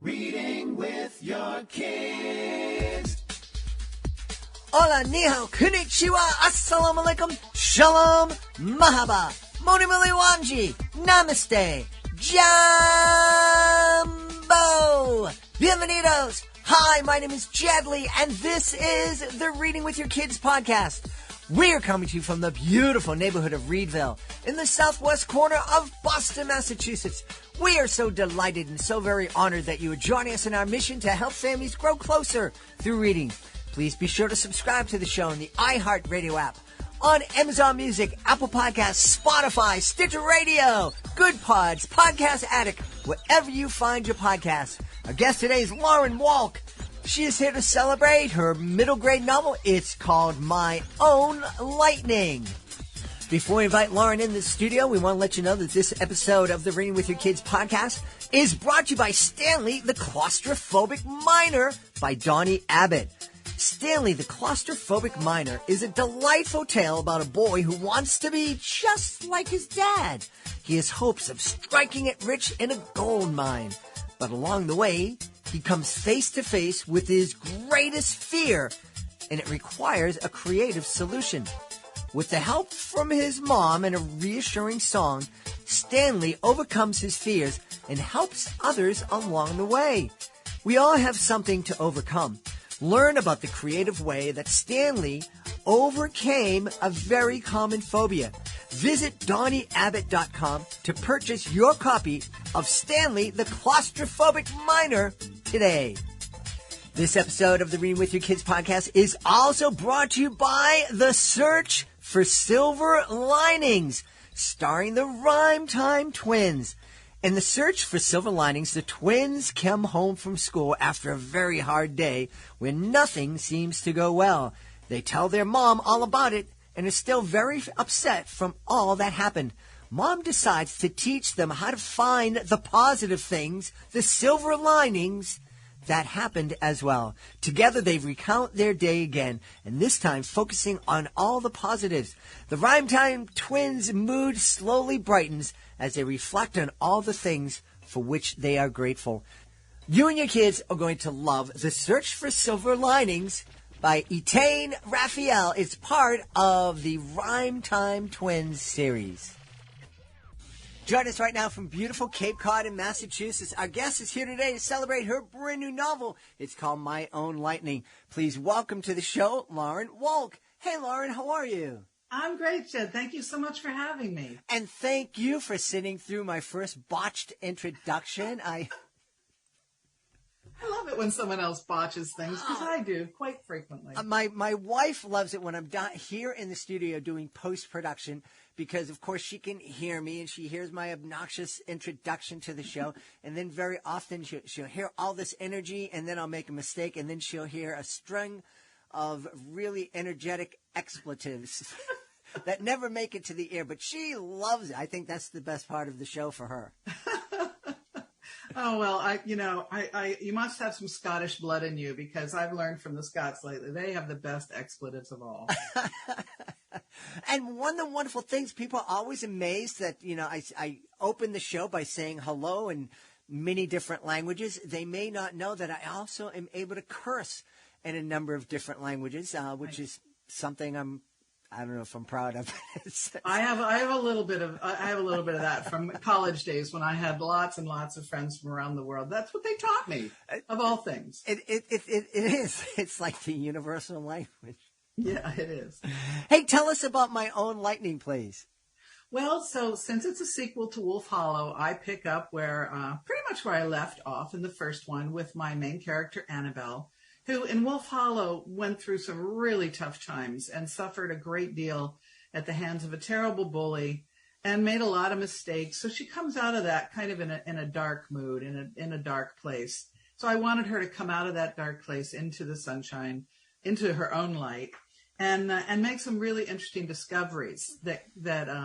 Reading with your kids. Hola, ni hao, konnichiwa, assalamu alaikum, shalom, mahaba, moni mili wanji, namaste, jambo, bienvenidos. Hi, my name is Jadley, and this is the Reading with Your Kids podcast. We're coming to you from the beautiful neighborhood of Reedville in the southwest corner of Boston, Massachusetts. We are so delighted and so very honored that you are joining us in our mission to help families grow closer through reading. Please be sure to subscribe to the show on the iHeartRadio app, on Amazon Music, Apple Podcasts, Spotify, Stitcher Radio, Good Pods, Podcast Addict, wherever you find your podcasts. Our guest today is Lauren Wolk. She is here to celebrate her middle grade novel. It's called My Own Lightning. Before we invite Lauren in the studio, we want to let you know that this episode of the Reading with Your Kids podcast is brought to you by Stanley the Claustrophobic Miner by Donnie Abbott. Stanley the Claustrophobic Miner is a delightful tale about a boy who wants to be just like his dad. He has hopes of striking it rich in a gold mine. But along the way, he comes face to face with his greatest fear, and it requires a creative solution. With the help from his mom and a reassuring song, Stanley overcomes his fears and helps others along the way. We all have something to overcome. Learn about the creative way that Stanley overcame a very common phobia. Visit DonnieAbbott.com to purchase your copy of Stanley the Claustrophobic Miner today. This episode of the Reading with Your Kids podcast is also brought to you by The Search for Silver Linings, starring the Rhyme Time Twins. In The Search for Silver Linings, the twins come home from school after a very hard day when nothing seems to go well. They tell their mom all about it and are still very upset from all that happened. Mom decides to teach them how to find the positive things, the silver linings that happened as well. Together they recount their day again, and this time focusing on all the positives. The Rhyme Time Twins' mood slowly brightens as they reflect on all the things for which they are grateful. You and your kids are going to love The Search for Silver Linings by Etain Raphael. It's part of the Rhyme Time Twins series. Join us right now from beautiful Cape Cod in Massachusetts. Our guest is here today to celebrate her brand new novel. It's called My Own Lightning. Please welcome to the show, Lauren Wolk. Hey, Lauren, how are you? I'm great, Jed. Thank you so much for having me. And thank you for sitting through my first botched introduction. I love it when someone else botches things, because I do quite frequently. My wife loves it when I'm here in the studio doing post-production, because, of course, she can hear me, and she hears my obnoxious introduction to the show, and then very often she'll hear all this energy, and then I'll make a mistake, and then she'll hear a string of really energetic expletives that never make it to the air, but she loves it. I think that's the best part of the show for her. Oh, well, you must have some Scottish blood in you, because I've learned from the Scots lately, they have the best expletives of all. And one of the wonderful things, people are always amazed that, I open the show by saying hello in many different languages. They may not know that I also am able to curse in a number of different languages, which is something I don't know if I'm proud of. I have a little bit of that from college days when I had lots and lots of friends from around the world. That's what they taught me, of all things. It is. It's like the universal language. Yeah, it is. Hey, tell us about My Own Lightning, please. Well, so since it's a sequel to Wolf Hollow, I pick up pretty much where I left off in the first one with my main character, Annabelle, who in Wolf Hollow went through some really tough times and suffered a great deal at the hands of a terrible bully and made a lot of mistakes. So she comes out of that kind of in a dark mood, in a dark place. So I wanted her to come out of that dark place into the sunshine, into her own light, and make some really interesting discoveries that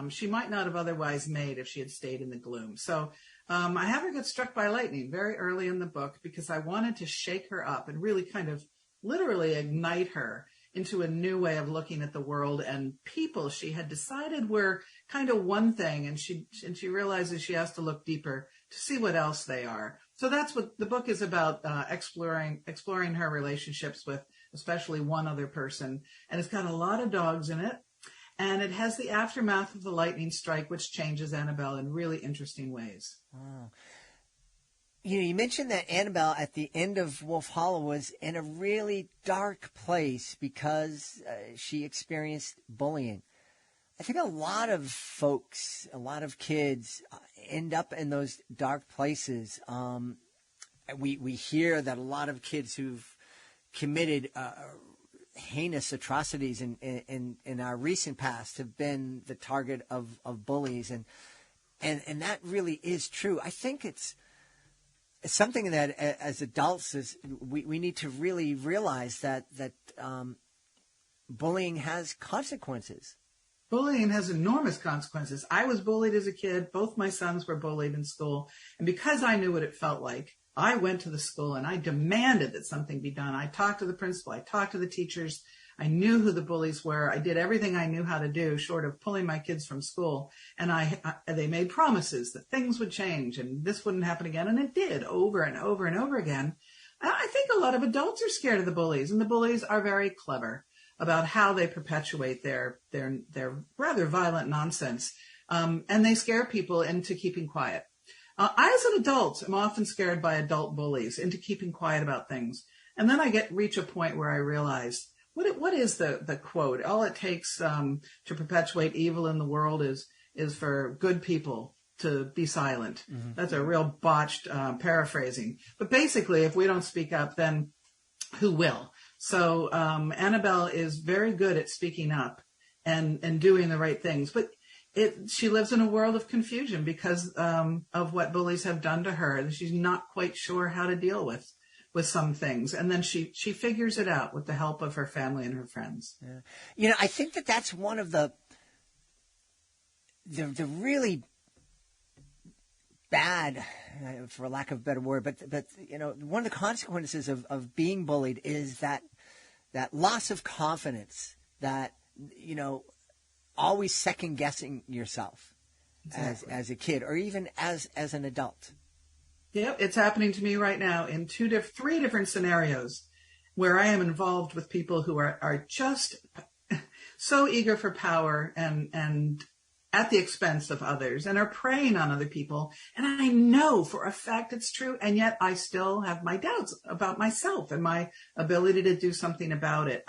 she might not have otherwise made if she had stayed in the gloom. So I have her get struck by lightning very early in the book because I wanted to shake her up and really kind of literally ignite her into a new way of looking at the world and people she had decided were kind of one thing, and she realizes she has to look deeper to see what else they are. So that's what the book is about, exploring her relationships with especially one other person. And it's got a lot of dogs in it. And it has the aftermath of the lightning strike, which changes Annabelle in really interesting ways. Oh. You mentioned that Annabelle at the end of Wolf Hollow was in a really dark place because she experienced bullying. I think a lot of folks, a lot of kids end up in those dark places. We hear that a lot of kids who've committed heinous atrocities in our recent past have been the target of bullies, and that really is true. I think it's something that as adults we need to really realize that bullying has consequences. Bullying has enormous consequences. I was bullied as a kid. Both my sons were bullied in school. And because I knew what it felt like, I went to the school and I demanded that something be done. I talked to the principal. I talked to the teachers. I knew who the bullies were. I did everything I knew how to do, short of pulling my kids from school. And they made promises that things would change and this wouldn't happen again. And it did over and over and over again. I think a lot of adults are scared of the bullies, and the bullies are very clever about how they perpetuate their rather violent nonsense. And they scare people into keeping quiet. I, as an adult, am often scared by adult bullies into keeping quiet about things. And then I reach a point where I realize, what is the quote? All it takes to perpetuate evil in the world is for good people to be silent. Mm-hmm. That's a real botched paraphrasing. But basically, if we don't speak up, then who will? So Annabelle is very good at speaking up and doing the right things. But she lives in a world of confusion because of what bullies have done to her. She's not quite sure how to deal with some things. And then she figures it out with the help of her family and her friends. Yeah. I think that's one of the really bad, for lack of a better word, but one of the consequences of being bullied is that loss of confidence, that, always second guessing yourself. Exactly. as a kid or even as an adult. Yep, it's happening to me right now in three different scenarios where I am involved with people who are just so eager for power and at the expense of others and are preying on other people. And I know for a fact it's true. And yet I still have my doubts about myself and my ability to do something about it.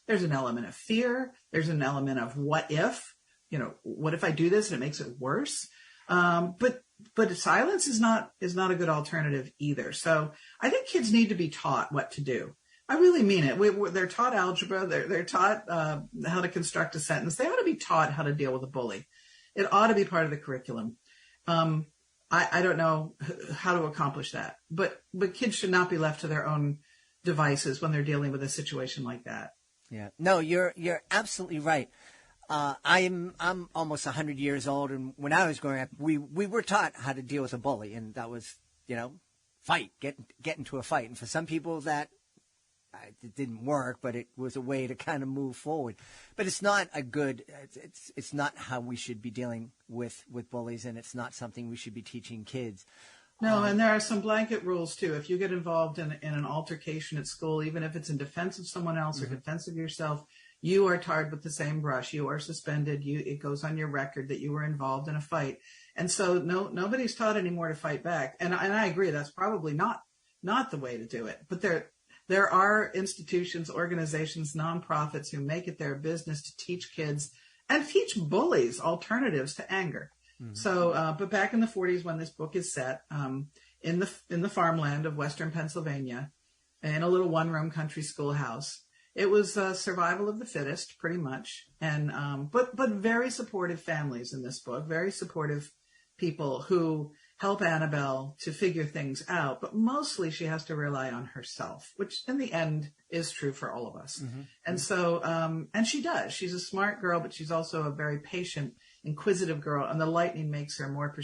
There's an element of fear. There's an element of what if I do this and it makes it worse? But silence is not a good alternative either. So I think kids need to be taught what to do. I really mean it. They're taught algebra. They're taught how to construct a sentence. They ought to be taught how to deal with a bully. It ought to be part of the curriculum. I don't know how to accomplish that, but kids should not be left to their own devices when they're dealing with a situation like that. Yeah. No, you're absolutely right. I'm almost 100 years old, and when I was growing up, we were taught how to deal with a bully, and that was, fight, get into a fight. And for some people it didn't work, but it was a way to kind of move forward. But it's not it's not how we should be dealing with bullies, and it's not something we should be teaching kids. No, and there are some blanket rules too. If you get involved in an altercation at school, even if it's in defense of someone else mm-hmm. or defense of yourself, you are tarred with the same brush. You are suspended. It goes on your record that you were involved in a fight. And so nobody's taught anymore to fight back. And I agree, that's probably not the way to do it. But there are institutions, organizations, nonprofits who make it their business to teach kids and teach bullies alternatives to anger. Mm-hmm. So, but back in the 40s when this book is set, in the farmland of Western Pennsylvania, in a little one-room country schoolhouse, it was survival of the fittest, pretty much, and but very supportive families in this book, very supportive people who help Annabelle to figure things out. But mostly she has to rely on herself, which in the end is true for all of us. Mm-hmm. And so, and she does. She's a smart girl, but she's also a very patient, inquisitive girl, and the lightning makes her more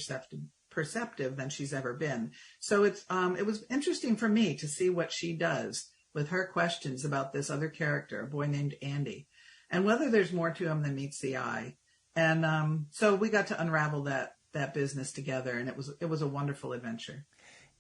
perceptive than she's ever been. So it was interesting for me to see what she does with her questions about this other character, a boy named Andy, and whether there's more to him than meets the eye. And so we got to unravel that business together, and it was a wonderful adventure.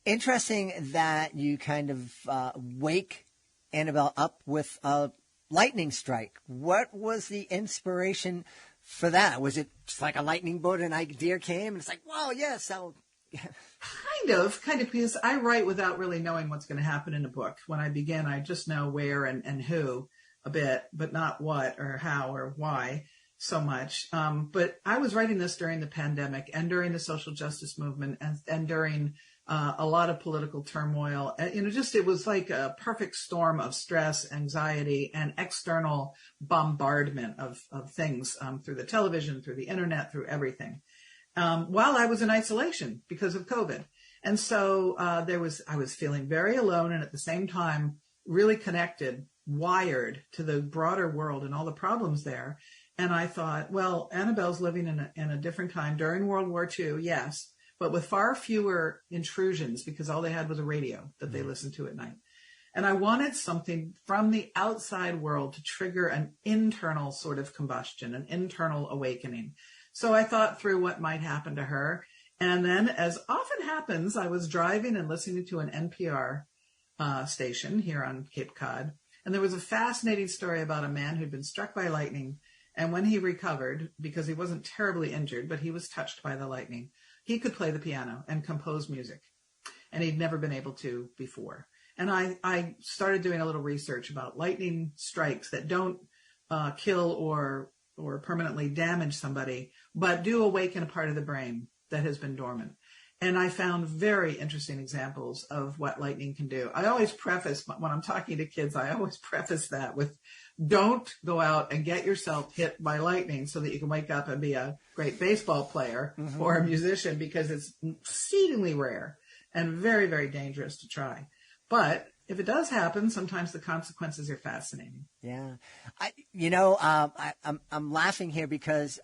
interesting that you kind of wake Annabelle up with a lightning strike. What was the inspiration for that? Was it just like a lightning bolt, an idea came, and it's like, wow, yes, I'll... Kind of, because I write without really knowing what's going to happen in a book. When I begin, I just know where and who a bit, but not what or how or why so much. But I was writing this during the pandemic and during the social justice movement and during a lot of political turmoil. It was like a perfect storm of stress, anxiety, and external bombardment of things through the television, through the internet, through everything. While I was in isolation because of COVID. And so I was feeling very alone and at the same time really connected, wired to the broader world and all the problems there. And I thought, well, Annabelle's living in a different time during World War II, yes, but with far fewer intrusions because all they had was a radio that they listened to at night. And I wanted something from the outside world to trigger an internal sort of combustion, an internal awakening. So I thought through what might happen to her. And then, as often happens, I was driving and listening to an NPR station here on Cape Cod. And there was a fascinating story about a man who'd been struck by lightning. And when he recovered, because he wasn't terribly injured, but he was touched by the lightning, he could play the piano and compose music. And he'd never been able to before. And I started doing a little research about lightning strikes that don't kill or permanently damage somebody, but do awaken a part of the brain that has been dormant. And I found very interesting examples of what lightning can do. I always preface, when I'm talking to kids, I always preface that with, don't go out and get yourself hit by lightning so that you can wake up and be a great baseball player or a musician, because it's exceedingly rare and very, very dangerous to try. But if it does happen, sometimes the consequences are fascinating. Yeah. I'm laughing here because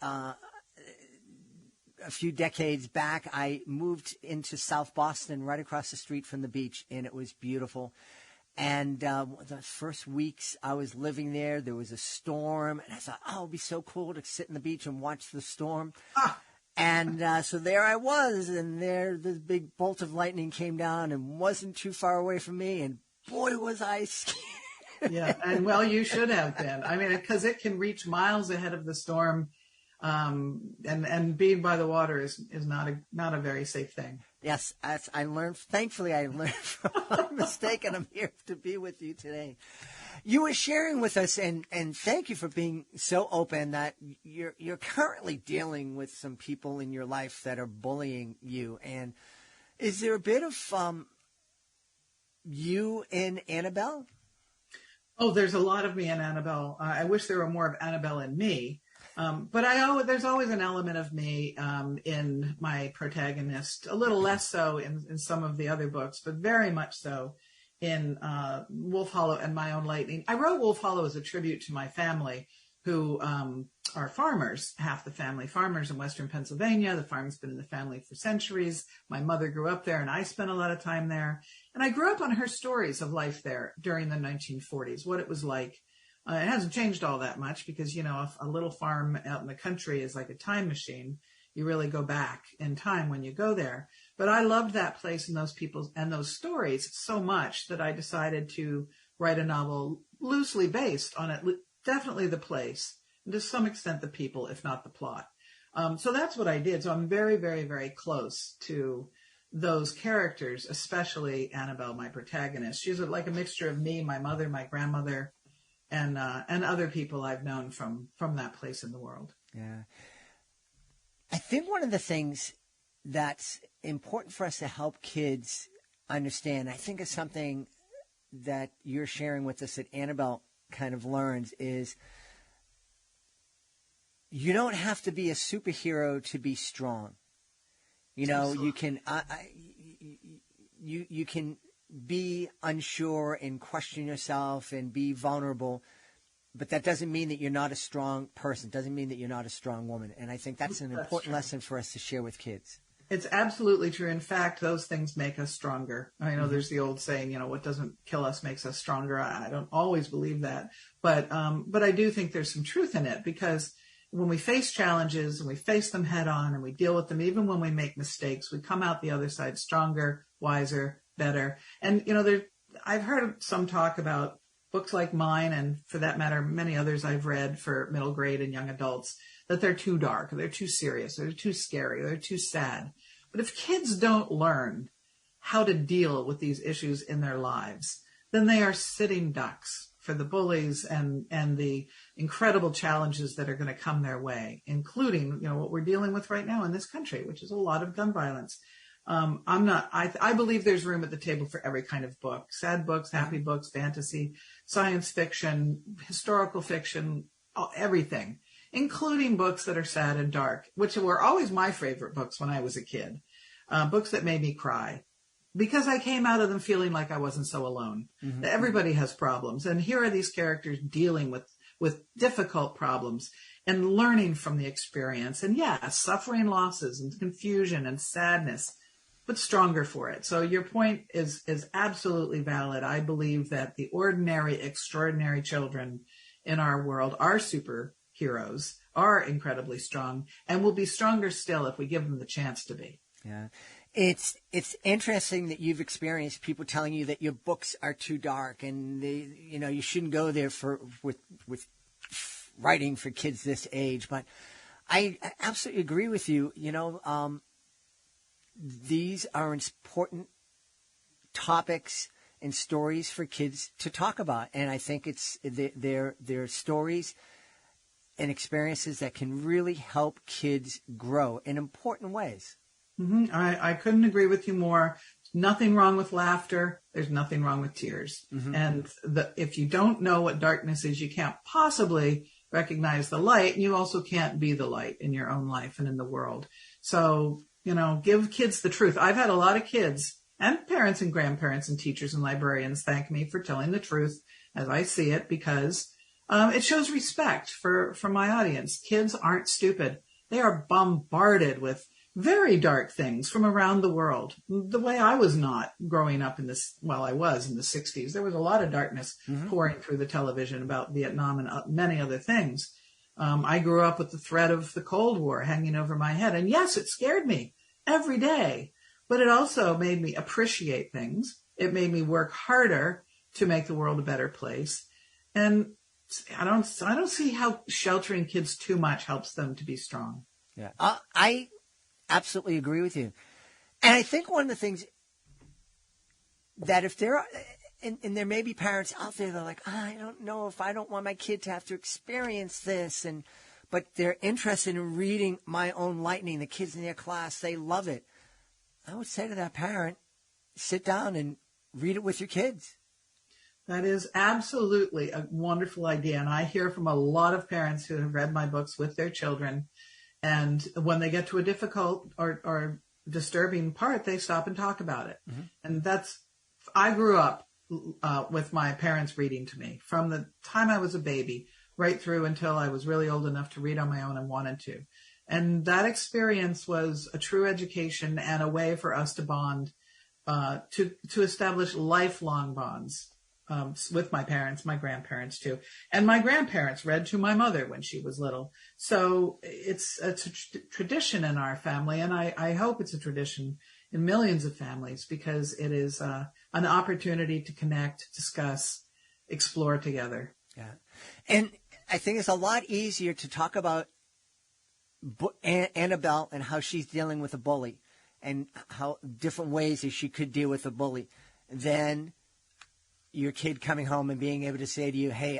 a few decades back, I moved into South Boston, right across the street from the beach, and it was beautiful. And the first weeks I was living there, there was a storm, and I thought, oh, it'd be so cool to sit in the beach and watch the storm. And so there I was, and there this big bolt of lightning came down and wasn't too far away from me, and boy, was I scared. Yeah, and well, you should have been. I mean, because it can reach miles ahead of the storm. And being by the water is not a very safe thing. Yes, thankfully I learned from my mistake, and I'm here to be with you today. You were sharing with us, and thank you for being so open, that you're currently dealing with some people in your life that are bullying you. And is there a bit of you in Annabelle? Oh, there's a lot of me in Annabelle. I wish there were more of Annabelle in me. But there's always an element of me in my protagonist, a little less so in some of the other books, but very much so in Wolf Hollow and My Own Lightning. I wrote Wolf Hollow as a tribute to my family, who are farmers, half the family farmers in Western Pennsylvania. The farm's been in the family for centuries. My mother grew up there, and I spent a lot of time there. And I grew up on her stories of life there during the 1940s, what it was like. It hasn't changed all that much because, a little farm out in the country is like a time machine. You really go back in time when you go there. But I loved that place and those people and those stories so much that I decided to write a novel loosely based on it, definitely the place, and to some extent the people, if not the plot. So that's what I did. So I'm very, very, very close to those characters, especially Annabelle, my protagonist. She's like a mixture of me, my mother, my grandmother, and other people I've known from that place in the world. Yeah. I think one of the things that's important for us to help kids understand, I think is something that you're sharing with us that Annabelle kind of learns, is you don't have to be a superhero to be strong. You can you can be unsure and question yourself and be vulnerable, but that doesn't mean that you're not a strong person. Doesn't mean that you're not a strong woman. And I think that's an important lesson for us to share with kids. It's absolutely true. In fact, those things make us stronger. I know there's the old saying, what doesn't kill us makes us stronger. I don't always believe that, but I do think there's some truth in it, because when we face challenges and we face them head on and we deal with them, even when we make mistakes, we come out the other side stronger, wiser, better. And, I've heard some talk about books like mine, and for that matter, many others I've read for middle grade and young adults, that they're too dark, they're too serious, they're too scary, they're too sad. But if kids don't learn how to deal with these issues in their lives, then they are sitting ducks for the bullies and the incredible challenges that are going to come their way, including, what we're dealing with right now in this country, which is a lot of gun violence. I believe there's room at the table for every kind of book: sad books, happy books, fantasy, science fiction, historical fiction, everything, including books that are sad and dark, which were always my favorite books when I was a kid, books that made me cry, because I came out of them feeling like I wasn't so alone. Mm-hmm. Everybody has problems. And here are these characters dealing with difficult problems and learning from the experience. And suffering losses and confusion and sadness, but stronger for it. So your point is absolutely valid. I believe that the ordinary, extraordinary children in our world are superheroes, are incredibly strong, and will be stronger still if we give them the chance to be. Yeah. It's interesting that you've experienced people telling you that your books are too dark and you shouldn't go there with writing for kids this age. But I absolutely agree with you. These are important topics and stories for kids to talk about, and I think they're stories and experiences that can really help kids grow in important ways. Mm-hmm. I couldn't agree with you more. Nothing wrong with laughter. There's nothing wrong with tears. Mm-hmm. And if you don't know what darkness is, you can't possibly recognize the light, and you also can't be the light in your own life and in the world. So, give kids the truth. I've had a lot of kids and parents and grandparents and teachers and librarians thank me for telling the truth as I see it, because it shows respect for my audience. Kids aren't stupid. They are bombarded with very dark things from around the world. The way I was not growing up I was in the 60s. There was a lot of darkness pouring through the television about Vietnam and many other things. I grew up with the threat of the Cold War hanging over my head. And yes, it scared me every day, but it also made me appreciate things. It made me work harder to make the world a better place. And I don't see how sheltering kids too much helps them to be strong. Yeah, I absolutely agree with you. And I think one of the things that if there are, and there may be parents out there that are like, I don't know if I don't want my kid to have to experience this, but they're interested in reading My Own Lightning. The kids in their class, they love it. I would say to that parent, sit down and read it with your kids. That is absolutely a wonderful idea. And I hear from a lot of parents who have read my books with their children. And when they get to a difficult or disturbing part, they stop and talk about it. Mm-hmm. And I grew up with my parents reading to me from the time I was a baby right through until I was really old enough to read on my own and wanted to. And that experience was a true education and a way for us to bond, to establish lifelong bonds. With my parents, my grandparents too. And my grandparents read to my mother when she was little. So it's a tradition in our family, and I hope it's a tradition in millions of families, because it is an opportunity to connect, discuss, explore together. Yeah. And I think it's a lot easier to talk about Annabelle and how she's dealing with a bully and how different ways that she could deal with a bully than your kid coming home and being able to say to you, hey,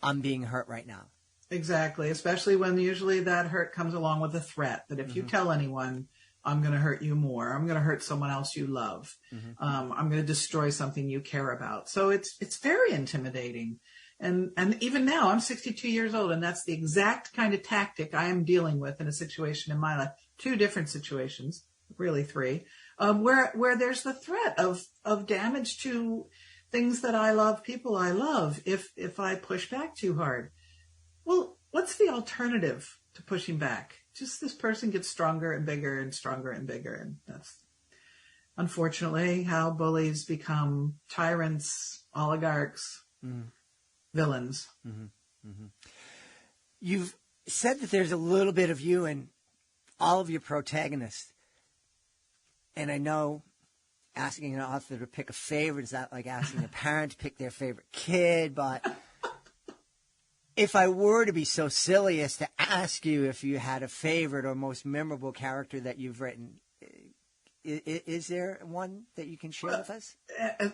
I'm being hurt right now. Exactly, especially when usually that hurt comes along with a threat that if you tell anyone, I'm going to hurt you more. I'm going to hurt someone else you love. I'm going to destroy something you care about. So it's very intimidating. And even now, I'm 62 years old, and that's the exact kind of tactic I am dealing with in a situation in my life. 2 different situations, really 3, where there's the threat of damage to things that I love, people I love, if I push back too hard. Well, what's the alternative to pushing back? Just this person gets stronger and bigger and stronger and bigger. And that's unfortunately how bullies become tyrants, oligarchs, villains. You've said that there's a little bit of you in all of your protagonists. And I know asking an author to pick a favorite is not like asking a parent to pick their favorite kid, but if I were to be so silly as to ask you if you had a favorite or most memorable character that you've written, is there one that you can share with us?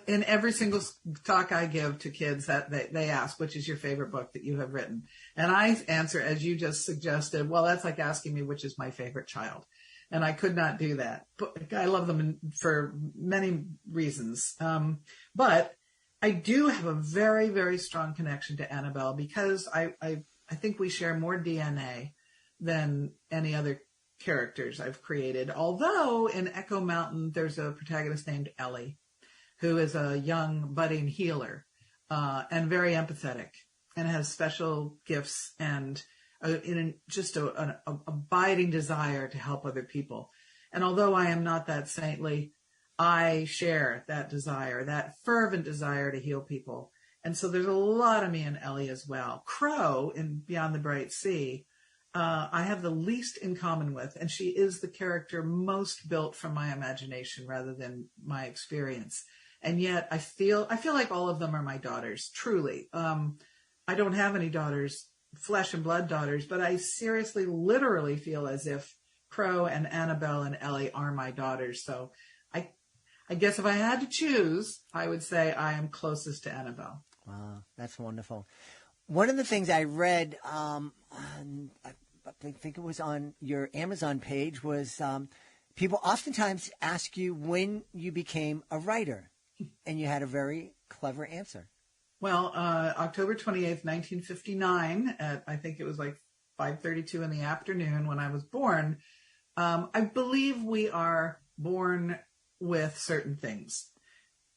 In every single talk I give to kids, that they ask, which is your favorite book that you have written? And I answer, as you just suggested, well, that's like asking me which is my favorite child. And I could not do that. But I love them for many reasons. But I do have a very, very strong connection to Annabelle because I think we share more DNA than any other characters I've created. Although in Echo Mountain, there's a protagonist named Ellie, who is a young budding healer and very empathetic and has special gifts and just an abiding desire to help other people. And although I am not that saintly, I share that desire, that fervent desire to heal people. And so there's a lot of me in Ellie as well. Crow in Beyond the Bright Sea, I have the least in common with, and she is the character most built from my imagination rather than my experience. And yet I feel like all of them are my daughters, truly. I don't have any daughters, flesh and blood daughters, but I seriously, literally feel as if Crow and Annabelle and Ellie are my daughters. So I guess if I had to choose, I would say I am closest to Annabelle. Wow, that's wonderful. One of the things I read, I think it was on your Amazon page, was people oftentimes ask you when you became a writer, and you had a very clever answer. Well, October 28th, 1959, at I think it was like 5:32 in the afternoon when I was born, I believe we are born with certain things.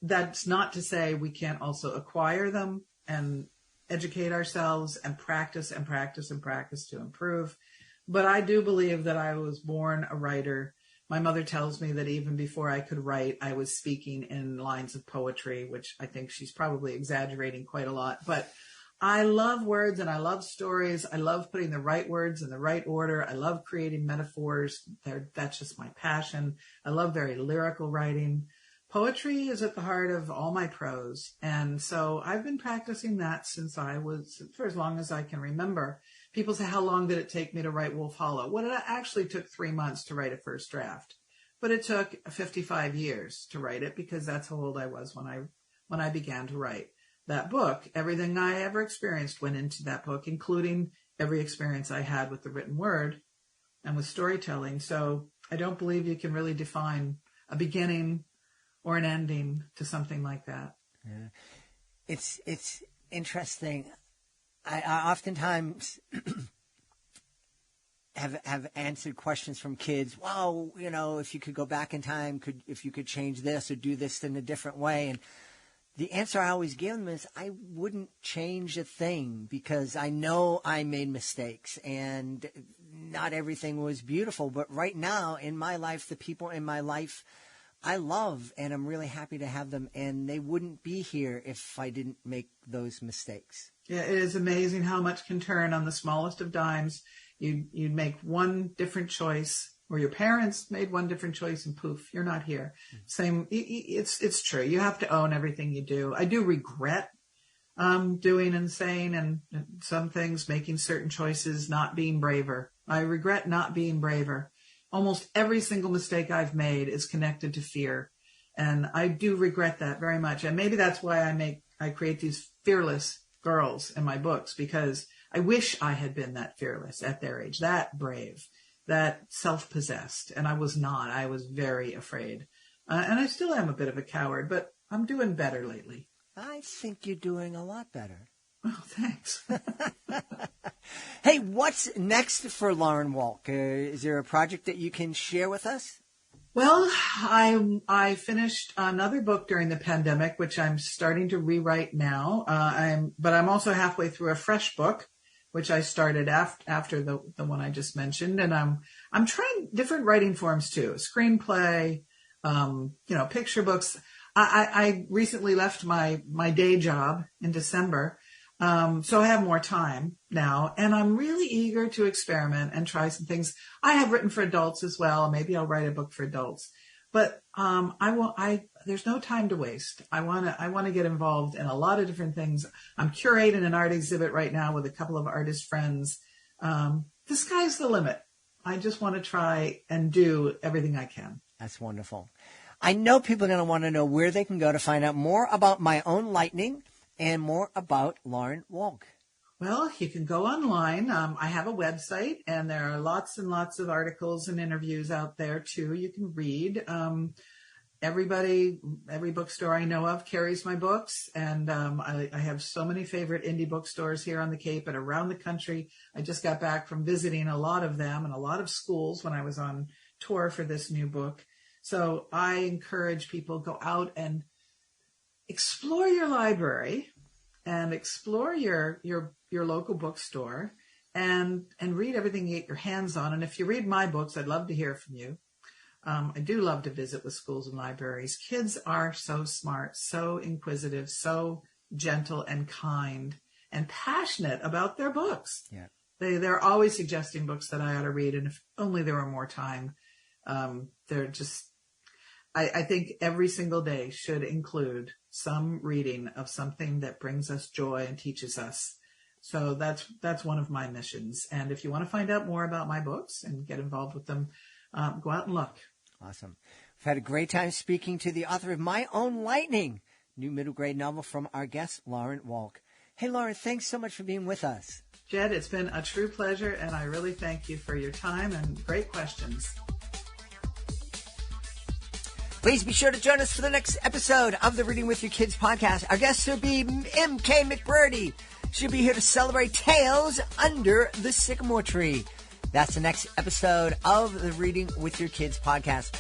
That's not to say we can't also acquire them and educate ourselves and practice and practice and practice to improve. But I do believe that I was born a writer. My mother tells me that even before I could write, I was speaking in lines of poetry, which I think she's probably exaggerating quite a lot. But I love words and I love stories. I love putting the right words in the right order. I love creating metaphors. That's just my passion. I love very lyrical writing. Poetry is at the heart of all my prose. And so I've been practicing that for as long as I can remember. People say, how long did it take me to write Wolf Hollow? Well, it actually took 3 months to write a first draft, but it took 55 years to write it because that's how old I was when I began to write that book. Everything I ever experienced went into that book, including every experience I had with the written word and with storytelling. So I don't believe you can really define a beginning or an ending to something like that. Yeah. It's interesting. I oftentimes have answered questions from kids. Wow, if you could go back in time, if you could change this or do this in a different way. And the answer I always give them is I wouldn't change a thing because I know I made mistakes and not everything was beautiful. But right now in my life, the people in my life I love, and I'm really happy to have them, and they wouldn't be here if I didn't make those mistakes. Yeah, it is amazing how much can turn on the smallest of dimes. You'd make one different choice, or your parents made one different choice, and poof, you're not here. Same, it's true. You have to own everything you do. I do regret doing and saying and some things, making certain choices, not being braver. I regret not being braver. Almost every single mistake I've made is connected to fear. And I do regret that very much. And maybe that's why I create these fearless girls in my books, because I wish I had been that fearless at their age, that brave, that self-possessed. And I was not. I was very afraid. And I still am a bit of a coward, but I'm doing better lately. I think you're doing a lot better. Oh, thanks. Hey, what's next for Lauren Wolk? Is there a project that you can share with us? Well, I finished another book during the pandemic, which I'm starting to rewrite now. But I'm also halfway through a fresh book, which I started after the one I just mentioned. And I'm trying different writing forms too. Screenplay, picture books. I recently left my day job in December. So I have more time now, and I'm really eager to experiment and try some things. I have written for adults as well. Maybe I'll write a book for adults. But there's no time to waste. I want to get involved in a lot of different things. I'm curating an art exhibit right now with a couple of artist friends. The sky's the limit. I just want to try and do everything I can. That's wonderful. I know people are going to want to know where they can go to find out more about My Own Lightning and more about Lauren Wolk. Well, you can go online. I have a website, and there are lots and lots of articles and interviews out there, too. You can read. Every bookstore I know of carries my books, and I have so many favorite indie bookstores here on the Cape and around the country. I just got back from visiting a lot of them and a lot of schools when I was on tour for this new book. So I encourage people, go out and explore your library and explore your local bookstore and read everything you get your hands on. And if you read my books, I'd love to hear from you. I do love to visit with schools and libraries. Kids are so smart, so inquisitive, so gentle and kind and passionate about their books. Yeah. They're always suggesting books that I ought to read. And if only there were more time, they're just, I think every single day should include some reading of something that brings us joy and teaches us. So that's one of my missions. And if you want to find out more about my books and get involved with them, go out and look. Awesome. We've had a great time speaking to the author of My Own Lightning, new middle grade novel from our guest, Lauren Wolk. Hey, Lauren, thanks so much for being with us. Jed, it's been a true pleasure, and I really thank you for your time and great questions. Please be sure to join us for the next episode of the Reading With Your Kids podcast. Our guest will be M.K. McBurdy. She'll be here to celebrate Tales Under the Sycamore Tree. That's the next episode of the Reading With Your Kids podcast.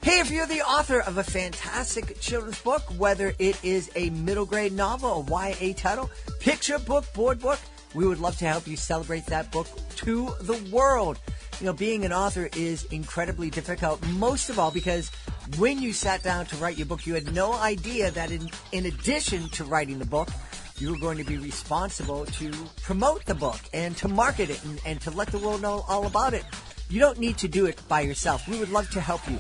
Hey, if you're the author of a fantastic children's book, whether it is a middle grade novel, a YA title, picture book, board book, we would love to help you celebrate that book to the world. You know, being an author is incredibly difficult, most of all because when you sat down to write your book, you had no idea that in addition to writing the book, you were going to be responsible to promote the book and to market it and to let the world know all about it. You don't need to do it by yourself. We would love to help you.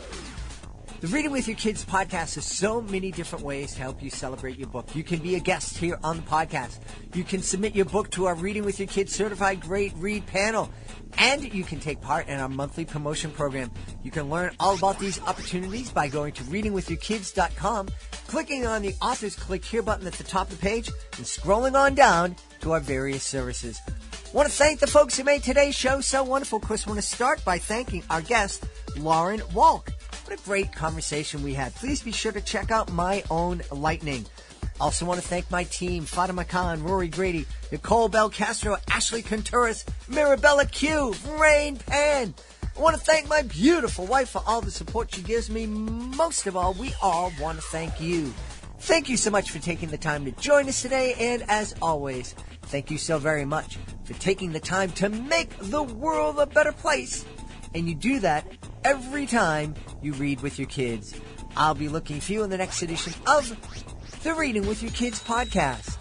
The Reading With Your Kids podcast has so many different ways to help you celebrate your book. You can be a guest here on the podcast. You can submit your book to our Reading With Your Kids Certified Great Read panel. And you can take part in our monthly promotion program. You can learn all about these opportunities by going to readingwithyourkids.com, clicking on the Authors Click Here button at the top of the page, and scrolling on down to our various services. I want to thank the folks who made today's show so wonderful. Of course, I want to start by thanking our guest, Lauren Wolk. What a great conversation we had. Please be sure to check out My Own Lightning. Also want to thank my team, Fatima Khan, Rory Grady, Nicole Bell Castro, Ashley Contreras, Mirabella Q, Rain Pan. I want to thank my beautiful wife for all the support she gives me. Most of all, we all want to thank you. Thank you so much for taking the time to join us today. And as always, thank you so very much for taking the time to make the world a better place. And you do that every time you read with your kids. I'll be looking for you in the next edition of the Reading With Your Kids podcast.